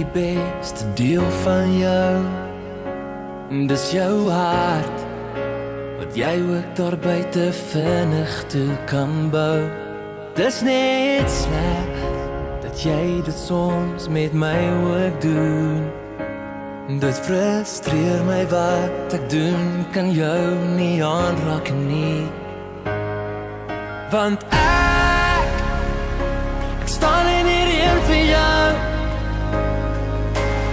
die beste deel van jou. Dis jou hart wat jy ook daar buite vinnig toe kan bou. Dis net sleg dat jy dit soms met my ook doen. Dit frustreer my wat ek doen, kan jou nie aanraak nie. Want ek staan in hierdie vir jou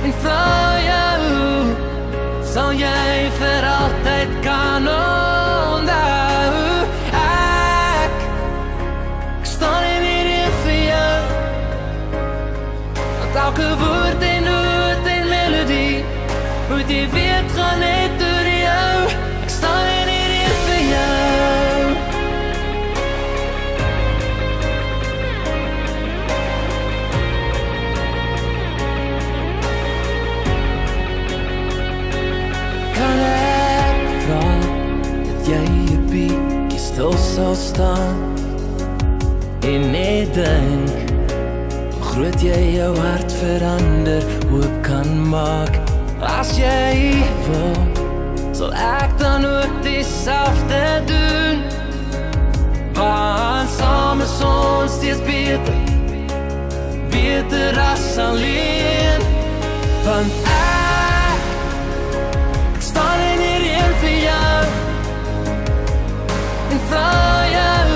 en vra jou, sal jy vir altyd kan onthou? Ek staan in hierdie vir jou, want elke woord en noot en melodie moet jy weet gaan net door jou. Ek staan in hierdie vir jou. Kan ek vra dat jy 'n bietjie stil sal staan en net dink hoe groot jy jou hart verander oop kan maak? As jy wil, sal ek dan ook dieselfde doen, want saam is ons steeds beter, beter as alleen. Want ek staan in hierdie vir jou en vra jou,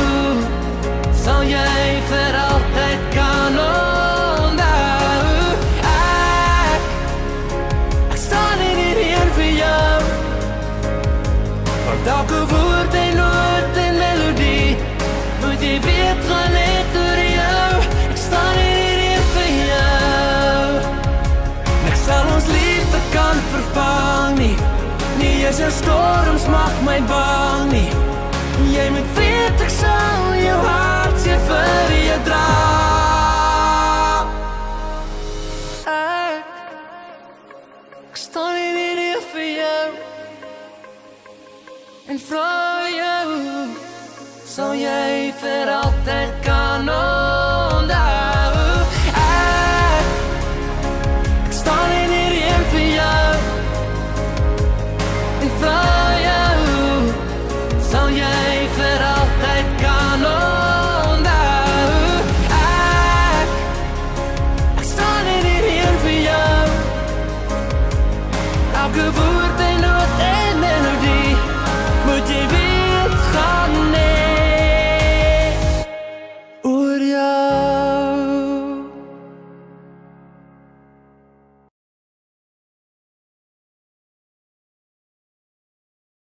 sal jy vir altyd kan onthou? Elke woord en noot en melodie moet jy weet gaan net door jou. Ek staan hier vir jou. Ek sal ons liefde kan vervang nie. Nie eens jou storms mag my bang nie. Jy moet weet ek sal jou hart seer vir jou dra. Ek staan hier vir jou en vra jou, sal jy vir altyd kan onthou?